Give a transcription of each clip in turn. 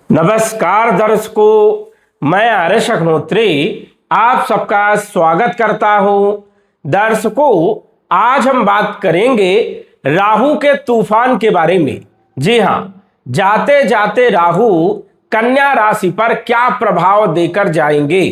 नमस्कार दर्शकों, मैं आर्यश अग्निहोत्री आप सबका स्वागत करता हूं। दर्शकों, आज हम बात करेंगे राहु के तूफान के बारे में। जी हां, जाते जाते राहु कन्या राशि पर क्या प्रभाव देकर जाएंगे।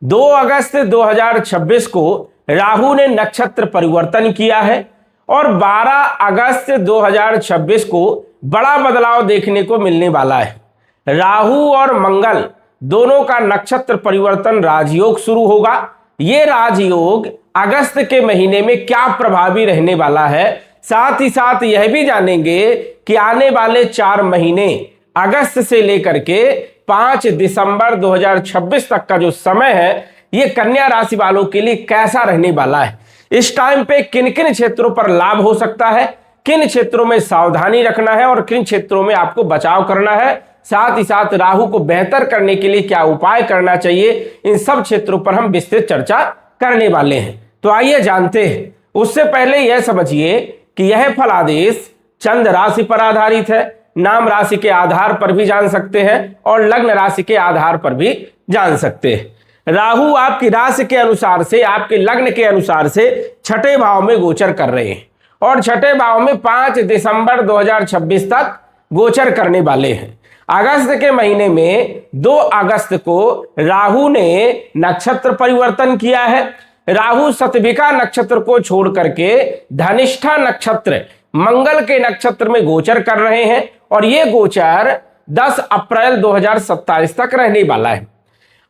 2 अगस्त 2026 को राहु ने नक्षत्र परिवर्तन किया है और 12 अगस्त 2026 को बड़ा बदलाव देखने को मिलने वाला है। राहु और मंगल दोनों का नक्षत्र परिवर्तन राजयोग शुरू होगा। ये राजयोग अगस्त के महीने में क्या प्रभावी रहने वाला है, साथ ही साथ यह भी जानेंगे कि आने वाले 4 महीने अगस्त से लेकर के 5 दिसंबर 2026 तक का जो समय है, ये कन्या राशि वालों के लिए कैसा रहने वाला है। इस टाइम पे किन किन क्षेत्रों पर लाभ हो सकता है, किन क्षेत्रों में सावधानी रखना है और किन क्षेत्रों में आपको बचाव करना है, साथ ही साथ राहु को बेहतर करने के लिए क्या उपाय करना चाहिए, इन सब क्षेत्रों पर हम विस्तृत चर्चा करने वाले हैं। तो आइए जानते हैं। उससे पहले यह समझिए कि यह फलादेश चंद्र राशि पर आधारित है। नाम राशि के आधार पर भी जान सकते हैं और लग्न राशि के आधार पर भी जान सकते हैं। राहु आपकी राशि के अनुसार से, आपके लग्न के अनुसार से 6ठे भाव में गोचर कर रहे हैं और 6ठे भाव में 5 दिसंबर 2026 तक गोचर करने वाले हैं। अगस्त के महीने में 2 अगस्त को राहु ने नक्षत्र परिवर्तन किया है। राहु शतभिका नक्षत्र को छोड़ करके धनिष्ठा नक्षत्र, मंगल के नक्षत्र में गोचर कर रहे हैं और यह गोचर 10 अप्रैल 2027 तक रहने वाला है।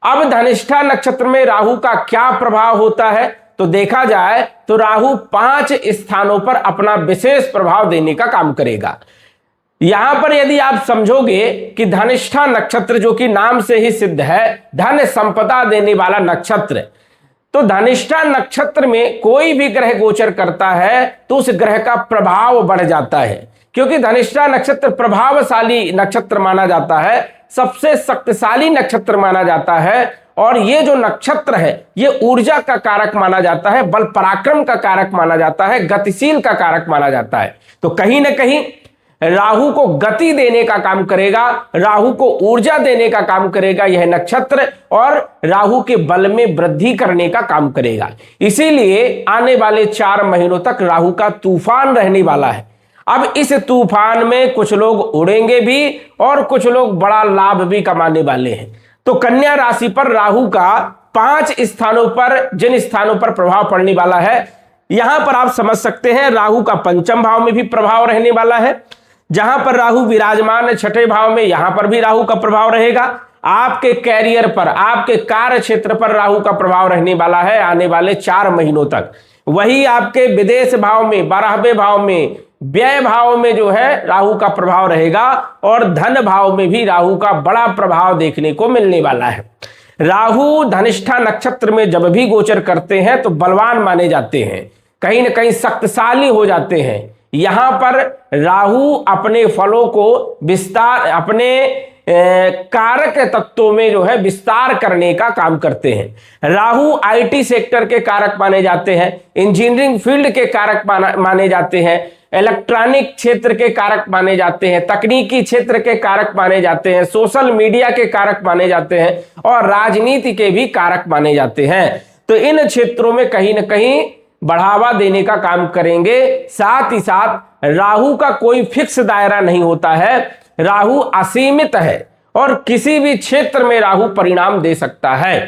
अब धनिष्ठा नक्षत्र में राहु का क्या प्रभाव होता है, तो देखा जाए तो राहु 5 स्थानों पर अपना विशेष प्रभाव देने का काम करेगा। यहां पर यदि आप समझोगे कि धनिष्ठा नक्षत्र, जो कि नाम से ही सिद्ध है धन संपदा देने वाला नक्षत्र, तो धनिष्ठा नक्षत्र में कोई भी ग्रह गोचर करता है तो उस ग्रह का प्रभाव बढ़ जाता है, क्योंकि धनिष्ठा नक्षत्र प्रभावशाली नक्षत्र माना जाता है, सबसे शक्तिशाली नक्षत्र माना जाता है। और ये जो नक्षत्र है ये ऊर्जा का कारक माना जाता है, बल पराक्रम का कारक माना जाता है, गतिशील का कारक माना जाता है। तो कहीं ना कहीं राहु को गति देने का काम करेगा, राहु को ऊर्जा देने का काम करेगा यह नक्षत्र, और राहु के बल में वृद्धि करने का काम करेगा। इसीलिए आने वाले 4 महीनों तक राहु का तूफान रहने वाला है। अब इस तूफान में कुछ लोग उड़ेंगे भी और कुछ लोग बड़ा लाभ भी कमाने वाले हैं। तो कन्या राशि पर राहु का 5 स्थानों पर, जिन स्थानों पर प्रभाव पड़ने वाला है, यहां पर आप समझ सकते हैं राहु का 5वें भाव में भी प्रभाव रहने वाला है। जहां पर राहु विराजमान है 6ठे भाव में, यहां पर भी राहु का प्रभाव रहेगा। आपके कैरियर पर, आपके कार्य क्षेत्र पर राहु का प्रभाव रहने वाला है आने वाले 4 महीनों तक। वही आपके विदेश भाव में, 12वें भाव में, व्यय भाव में जो है राहु का प्रभाव रहेगा और धन भाव में भी राहु का बड़ा प्रभाव देखने को मिलने वाला है। राहु धनिष्ठा नक्षत्र में जब भी गोचर करते हैं तो बलवान माने जाते हैं, कहीं ना कहीं शक्तिशाली हो जाते हैं। यहां पर राहु अपने फलों को विस्तार, अपने कारक तत्वों में जो है विस्तार करने का काम करते हैं। राहु आईटी सेक्टर के कारक माने जाते हैं, इंजीनियरिंग फील्ड के कारक माने जाते हैं, इलेक्ट्रॉनिक क्षेत्र के कारक माने जाते हैं, तकनीकी क्षेत्र के कारक माने जाते हैं, सोशल मीडिया के कारक माने जाते हैं और राजनीति के भी कारक माने जाते हैं। तो इन क्षेत्रों में कहीं ना कहीं बढ़ावा देने का काम करेंगे। साथ ही साथ राहु का कोई फिक्स दायरा नहीं होता है, राहु असीमित है और किसी भी क्षेत्र में राहु परिणाम दे सकता है।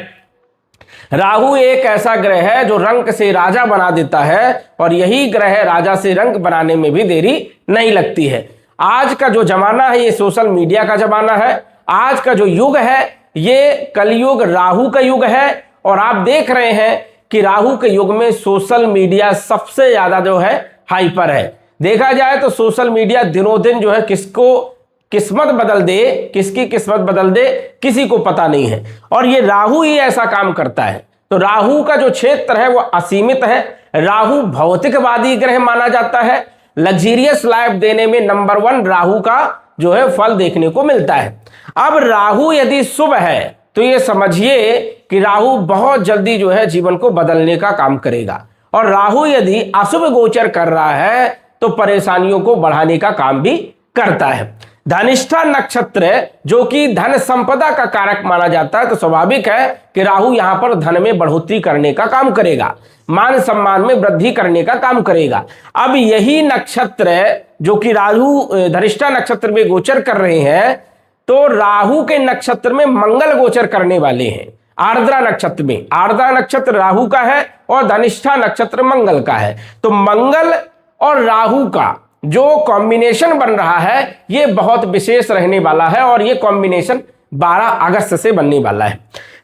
राहु एक ऐसा ग्रह है जो रंक से राजा बना देता है और यही ग्रह राजा से रंक बनाने में भी देरी नहीं लगती है। आज का जो जमाना है ये सोशल मीडिया का जमाना है। आज का जो युग है ये कलयुग राहु का युग है और आप देख रहे हैं कि राहु के युग में सोशल मीडिया सबसे ज्यादा जो है हाइपर है। देखा जाए तो सोशल मीडिया दिनों दिन जो है किसको किस्मत बदल दे, किसकी किस्मत बदल दे किसी को पता नहीं है, और ये राहु ही ऐसा काम करता है। तो राहु का जो क्षेत्र है वो असीमित है। राहु भौतिकवादी ग्रह माना जाता है, लग्जरियस लाइफ देने में नंबर 1 राहु का जो है फल देखने को मिलता है। अब राहु यदि शुभ है तो ये समझिए कि राहु बहुत जल्दी जो है जीवन को बदलने का काम करेगा, और राहु यदि अशुभ गोचर कर रहा है तो परेशानियों को बढ़ाने का काम भी करता है। धनिष्ठा नक्षत्र जो कि धन संपदा का कारक माना जाता है, तो स्वाभाविक है कि राहु यहां पर धन में बढ़ोतरी करने का काम करेगा, मान सम्मान में वृद्धि करने का काम करेगा। अब यही नक्षत्र जो कि राहु धनिष्ठा नक्षत्र में गोचर कर रहे हैं, तो राहु के नक्षत्र में मंगल गोचर करने वाले हैं। आर्द्रा नक्षत्र में, आर्द्रा नक्षत्र राहु का है और धनिष्ठा नक्षत्र मंगल का है। तो मंगल और राहु का जो कॉम्बिनेशन बन रहा है ये बहुत विशेष रहने वाला है और ये कॉम्बिनेशन 12 अगस्त से बनने वाला है।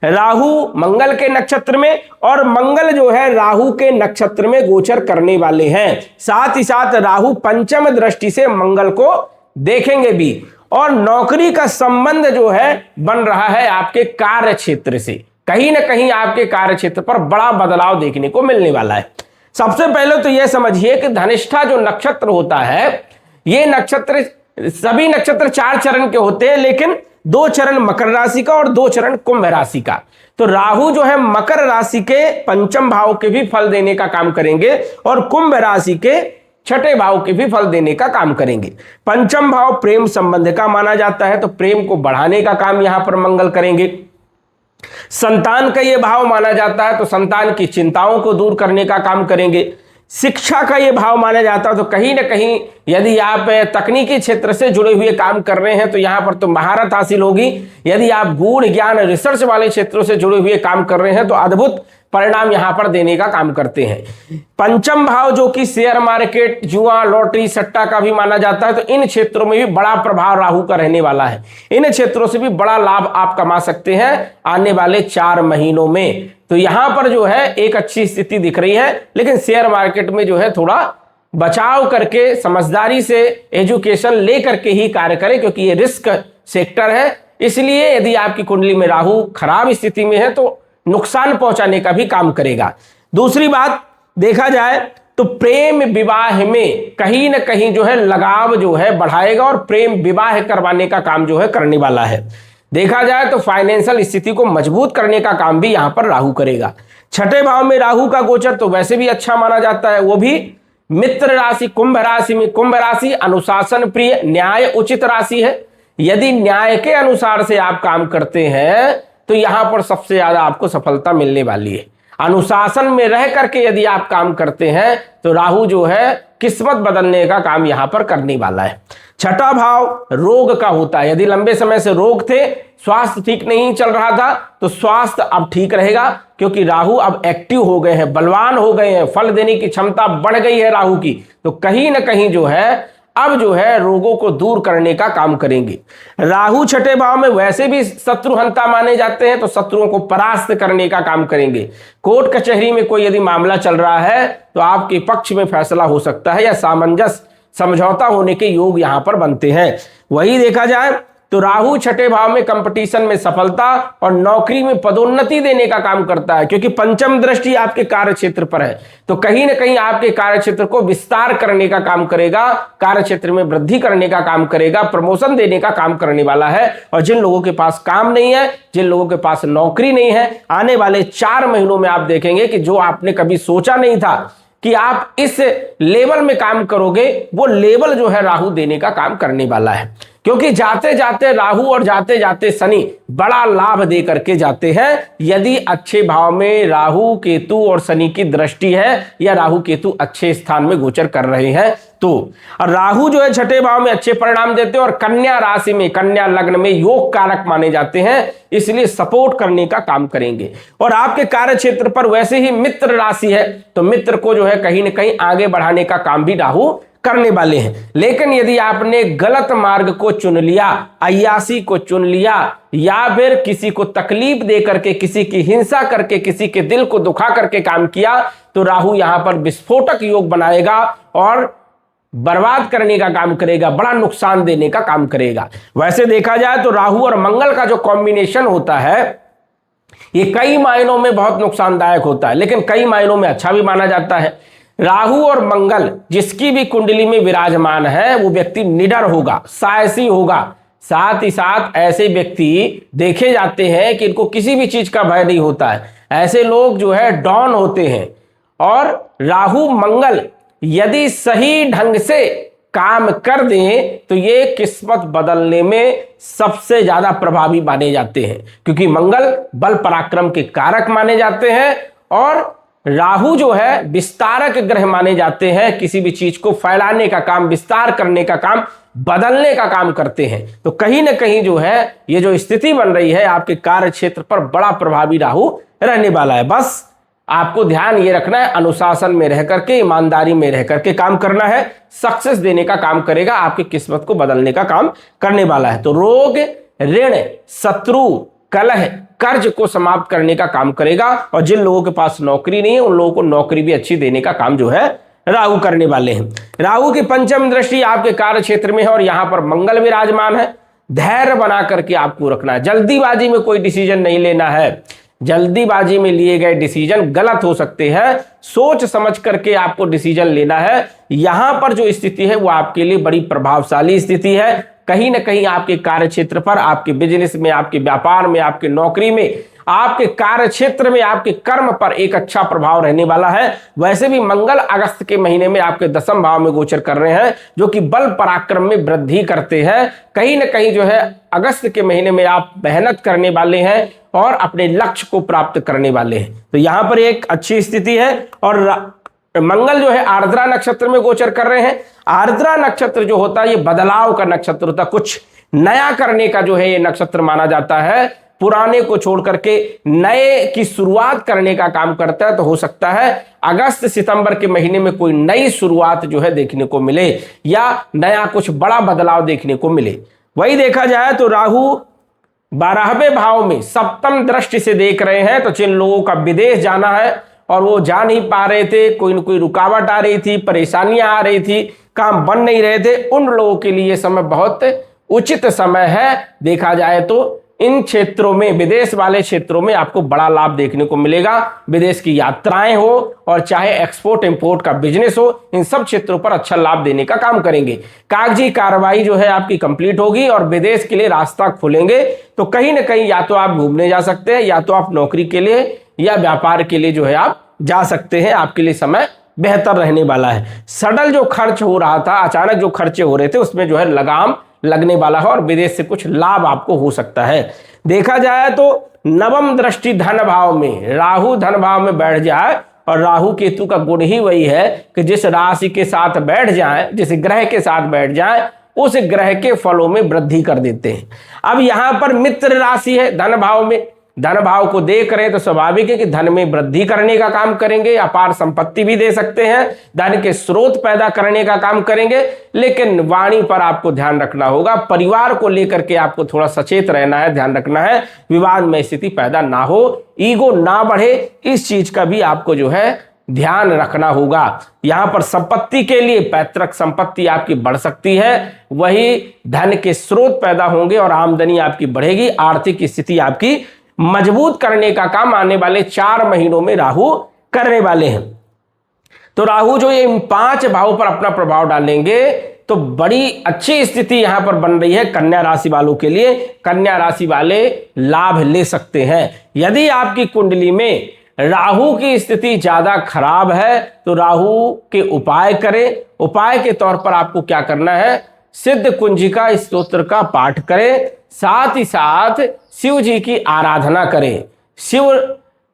राहु मंगल के नक्षत्र में और मंगल जो है राहु के नक्षत्र में गोचर करने वाले हैं। साथ ही साथ राहु पंचम दृष्टि से मंगल को देखेंगे भी, और नौकरी का संबंध जो है बन रहा है आपके कार्य क्षेत्र से। कहीं ना कहीं आपके कार्य क्षेत्र पर बड़ा बदलाव देखने को मिलने वाला है। सबसे पहले तो यह समझिए कि धनिष्ठा जो नक्षत्र होता है, ये नक्षत्र, सभी नक्षत्र 4 चरण के होते हैं, लेकिन 2 चरण मकर राशि का और 2 चरण कुंभ राशि का। तो राहु जो है मकर राशि के पंचम भाव के भी फल देने का काम करेंगे और कुंभ राशि के छठे भाव के भी फल देने का काम करेंगे। पंचम भाव प्रेम संबंध का माना जाता है, तो प्रेम को बढ़ाने का काम यहां पर मंगल करेंगे। संतान का ये भाव माना जाता है, तो संतान की चिंताओं को दूर करने का काम करेंगे। शिक्षा का ये भाव माना जाता है, तो कहीं ना कहीं यदि आप तकनीकी क्षेत्र से जुड़े हुए काम कर रहे हैं तो यहां पर तो महारत हासिल होगी। यदि आप गूढ़ ज्ञान रिसर्च वाले क्षेत्रों से जुड़े हुए काम कर रहे हैं तो अद्भुत परिणाम यहां पर देने का काम करते हैं। पंचम भाव जो कि शेयर मार्केट, जुआ, लॉटरी, सट्टा का भी माना जाता है, तो इन क्षेत्रों में भी बड़ा प्रभाव राहु का रहने वाला है। इन क्षेत्रों से भी बड़ा लाभ आप कमा सकते हैं आने वाले 4 महीनों में। तो यहां पर जो है एक अच्छी स्थिति दिख रही है, लेकिन शेयर मार्केट में जो है थोड़ा बचाव करके समझदारी से एजुकेशन लेकर के ही कार्य करें, क्योंकि ये रिस्क सेक्टर है। इसलिए यदि आपकी कुंडली में राहु खराब स्थिति में है तो नुकसान पहुंचाने का भी काम करेगा। दूसरी बात देखा जाए तो प्रेम विवाह में कहीं ना कहीं जो है लगाव जो है बढ़ाएगा और प्रेम विवाह करवाने का काम जो है करने वाला है। देखा जाए तो फाइनेंशियल स्थिति को मजबूत करने का काम भी यहां पर राहु करेगा। छठे भाव में राहु का गोचर तो वैसे भी अच्छा माना जाता है, वो भी मित्र राशि कुंभ राशि में। कुंभ राशि अनुशासन प्रिय, न्याय उचित राशि है। यदि न्याय के अनुसार से आप काम करते हैं तो यहां पर सबसे ज्यादा आपको सफलता मिलने वाली है। अनुशासन में रह करके यदि आप काम करते हैं तो राहु जो है किस्मत बदलने का काम यहां पर करने वाला है। छठा भाव रोग का होता है। यदि लंबे समय से रोग थे, स्वास्थ्य ठीक नहीं चल रहा था, तो स्वास्थ्य अब ठीक रहेगा, क्योंकि राहु अब एक्टिव हो गए हैं, बलवान हो गए हैं, फल देने की क्षमता बढ़ गई है राहु की। तो कहीं ना कहीं जो है अब जो है रोगों को दूर करने का काम करेंगे। राहु छठे भाव में वैसे भी शत्रुहंता माने जाते हैं, तो शत्रुओं को परास्त करने का काम करेंगे। कोर्ट कचहरी में कोई यदि मामला चल रहा है तो आपके पक्ष में फैसला हो सकता है या सामंजस्य समझौता होने के योग यहां पर बनते हैं। वही देखा जाए तो राहु छठे भाव में कंपटीशन में सफलता और नौकरी में पदोन्नति देने का काम करता है, क्योंकि पंचम दृष्टि आपके कार्य क्षेत्र पर है। तो कहीं ना कहीं आपके कार्य क्षेत्र को विस्तार करने का काम करेगा, कार्य क्षेत्र में वृद्धि करने का काम करेगा, प्रमोशन देने का काम करने वाला है। और जिन लोगों के पास काम नहीं है, जिन लोगों के पास नौकरी नहीं है, आने वाले 4 महीनों में आप देखेंगे कि जो आपने कभी सोचा नहीं था कि आप इस लेवल में काम करोगे, वो लेवल जो है राहु देने का काम करने वाला है। क्योंकि जाते जाते राहु और जाते जाते शनि बड़ा लाभ दे करके जाते हैं। यदि अच्छे भाव में राहु केतु और शनि की दृष्टि है या राहु केतु अच्छे स्थान में गोचर कर रहे हैं तो, और राहु जो है छठे भाव में अच्छे परिणाम देते हैं और कन्या राशि में, कन्या लग्न में योग कारक माने जाते हैं, इसलिए सपोर्ट करने का काम करेंगे। और आपके कार्य क्षेत्र पर वैसे ही मित्र राशि है, तो मित्र को जो है कहीं ना कहीं आगे बढ़ाने का काम भी राहु करने वाले हैं। लेकिन यदि आपने गलत मार्ग को चुन लिया, अय्यासी को चुन लिया, या फिर किसी को तकलीफ दे करके, किसी की हिंसा करके, किसी के दिल को दुखा करके काम किया, तो राहु यहां पर विस्फोटक योग बनाएगा और बर्बाद करने का काम करेगा, बड़ा नुकसान देने का काम करेगा। वैसे देखा जाए तो राहु और मंगल का जो कॉम्बिनेशन होता है ये कई मायनों में बहुत नुकसानदायक होता है, लेकिन कई मायनों में अच्छा भी माना जाता है। राहु और मंगल जिसकी भी कुंडली में विराजमान है वो व्यक्ति निडर होगा, साहसी होगा। साथ ही साथ ऐसे व्यक्ति देखे जाते हैं कि इनको किसी भी चीज का भय नहीं होता है। ऐसे लोग जो है डॉन होते हैं। और राहु मंगल यदि सही ढंग से काम कर दें तो ये किस्मत बदलने में सबसे ज्यादा प्रभावी माने जाते हैं, क्योंकि मंगल बल पराक्रम के कारक माने जाते हैं और राहु जो है विस्तारक ग्रह माने जाते हैं। किसी भी चीज को फैलाने का काम, विस्तार करने का काम, बदलने का काम करते हैं। तो कहीं ना कहीं जो है ये जो स्थिति बन रही है आपके कार्य क्षेत्र पर बड़ा प्रभावी राहु रहने वाला है। बस आपको ध्यान ये रखना है, अनुशासन में रह करके, ईमानदारी में रह करके काम करना है। सक्सेस देने का काम करेगा, आपकी किस्मत को बदलने का काम करने वाला है। तो रोग, ऋण, शत्रु, कलह, कर्ज को समाप्त करने का काम करेगा। और जिन लोगों के पास नौकरी नहीं है उन लोगों को नौकरी भी अच्छी देने का काम जो है राहु करने वाले हैं। राहु की पंचम दृष्टि आपके कार्य क्षेत्र में है और यहां पर मंगल विराजमान है। धैर्य बना करके आपको रखना है, जल्दीबाजी में कोई डिसीजन नहीं लेना है। जल्दीबाजी में लिए गए डिसीजन गलत हो सकते हैं, सोच समझ करके आपको डिसीजन लेना है। यहां पर जो स्थिति है वो आपके लिए बड़ी प्रभावशाली स्थिति है। कहीं ना कहीं आपके कार्य क्षेत्र पर, आपके बिजनेस में, आपके व्यापार में, आपके नौकरी में, आपके कार्य क्षेत्र में, आपके कर्म पर एक अच्छा प्रभाव रहने वाला है। वैसे भी मंगल अगस्त के महीने में आपके 10वें भाव में गोचर कर रहे हैं, जो कि बल पराक्रम में वृद्धि करते हैं। कहीं ना कहीं जो है अगस्त के महीने में आप मेहनत करने वाले हैं और अपने लक्ष्य को प्राप्त करने वाले हैं। तो यहां पर एक अच्छी स्थिति है। और मंगल जो है आर्द्रा नक्षत्र में गोचर कर रहे हैं। आर्द्रा नक्षत्र जो होता है ये बदलाव का नक्षत्र होता है, कुछ नया करने का जो है ये नक्षत्र माना जाता है। पुराने को छोड़ करके नए की शुरुआत करने का काम करता है। तो हो सकता है अगस्त सितंबर के महीने में कोई नई शुरुआत जो है देखने को मिले या नया कुछ बड़ा बदलाव देखने को मिले। वही देखा जाए तो राहु 12वें भाव में सप्तम दृष्टि से देख रहे हैं। तो जिन लोगों का विदेश जाना है और वो जा नहीं पा रहे थे, कोई न कोई रुकावट आ रही थी, परेशानियां आ रही थी, काम बन नहीं रहे थे, उन लोगों के लिए समय बहुत उचित समय है। देखा जाए तो इन क्षेत्रों में, विदेश वाले क्षेत्रों में आपको बड़ा लाभ देखने को मिलेगा। विदेश की यात्राएं हो और चाहे एक्सपोर्ट इंपोर्ट का बिजनेस हो, इन सब क्षेत्रों पर अच्छा लाभ देने का काम करेंगे। कागजी कार्रवाई जो है आपकी कंप्लीट होगी और विदेश के लिए रास्ता खुलेंगे। तो कहीं ना कहीं या तो आप घूमने जा सकते हैं या तो आप नौकरी के लिए या व्यापार के लिए जो है आप जा सकते हैं। आपके लिए समय बेहतर रहने वाला है। सडल जो खर्च हो रहा था, अचानक जो खर्चे हो रहे थे, उसमें जो है लगाम लगने वाला है और विदेश से कुछ लाभ आपको हो सकता है। देखा जाए तो नवम दृष्टि धन भाव में, राहु धन भाव में बैठ जाए और राहु केतु का गुण ही वही है कि जिस राशि के साथ बैठ जाए, जिस ग्रह के साथ बैठ जाए, उस ग्रह के फलों में वृद्धि कर देते हैं। अब यहां पर मित्र राशि है धन भाव में, धन भाव को देख रहे हैं तो स्वाभाविक है कि धन में वृद्धि करने का काम करेंगे, अपार संपत्ति भी दे सकते हैं, धन के स्रोत पैदा करने का काम करेंगे। लेकिन वाणी पर आपको ध्यान रखना होगा, परिवार को लेकर के आपको थोड़ा सचेत रहना है, ध्यान रखना है, विवाद में स्थिति पैदा ना हो, ईगो ना बढ़े, इस चीज का भी आपको जो है ध्यान रखना होगा। यहां पर संपत्ति के लिए पैतृक संपत्ति आपकी बढ़ सकती है, वही धन के स्रोत पैदा होंगे और आमदनी आपकी बढ़ेगी। आर्थिक स्थिति आपकी मजबूत करने का काम आने वाले 4 महीनों में राहु करने वाले हैं। तो राहु जो ये 5 भावों पर अपना प्रभाव डालेंगे तो बड़ी अच्छी स्थिति यहां पर बन रही है कन्या राशि वालों के लिए। कन्या राशि वाले लाभ ले सकते हैं। यदि आपकी कुंडली में राहु की स्थिति ज्यादा खराब है तो राहु के उपाय करें। उपाय के तौर पर आपको क्या करना है, सिद्ध कुंजिका स्तोत्र का पाठ करें, साथ ही साथ शिव जी की आराधना करें, शिव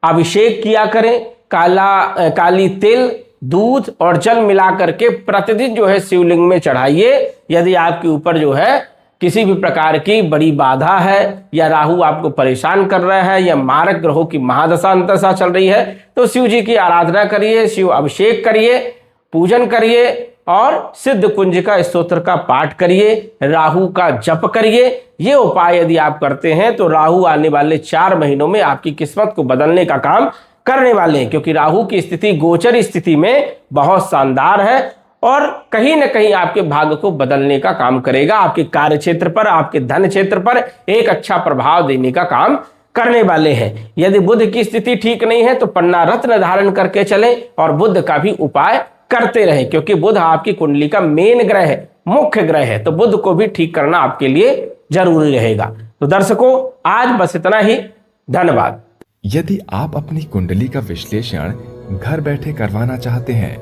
अभिषेक किया करें, काली तिल, दूध और जल मिला करके प्रतिदिन जो है शिवलिंग में चढ़ाइए। यदि आपके ऊपर जो है किसी भी प्रकार की बड़ी बाधा है या राहु आपको परेशान कर रहा है या मारक ग्रहों की महादशा अंतदशा चल रही है तो शिव जी की आराधना करिए, शिव अभिषेक करिए, पूजन करिए और सिद्ध कुंजिका स्तोत्र का पाठ करिए, राहु का जप करिए। ये उपाय यदि आप करते हैं तो राहु आने वाले 4 महीनों में आपकी किस्मत को बदलने का काम करने वाले हैं, क्योंकि राहु की स्थिति गोचर स्थिति में बहुत शानदार है और कहीं ना कहीं आपके भाग्य को बदलने का काम करेगा। आपके कार्य क्षेत्र पर, आपके धन क्षेत्र पर एक अच्छा प्रभाव देने का काम करने वाले हैं। यदि बुध की स्थिति ठीक नहीं है तो पन्ना रत्न धारण करके चलें और बुध का भी उपाय करते रहे, क्योंकि बुध आपकी कुंडली का मेन ग्रह है, मुख्य ग्रह है। तो बुध को भी ठीक करना आपके लिए जरूरी रहेगा। तो दर्शकों आज बस इतना ही, धन्यवाद। यदि आप अपनी कुंडली का विश्लेषण घर बैठे करवाना चाहते हैं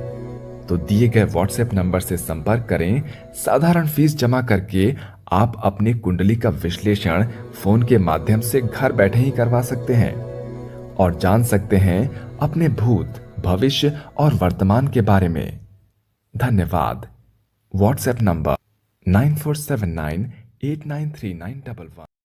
तो दिए गए व्हाट्सएप नंबर से संपर्क करें। साधारण फीस जमा करके आप अपनी कुंडली का विश्लेषण फोन के माध्यम से घर बैठे ही करवा सकते हैं और जान सकते हैं अपने भूत, भविष्य और वर्तमान के बारे में। धन्यवाद। WhatsApp number 9479893911।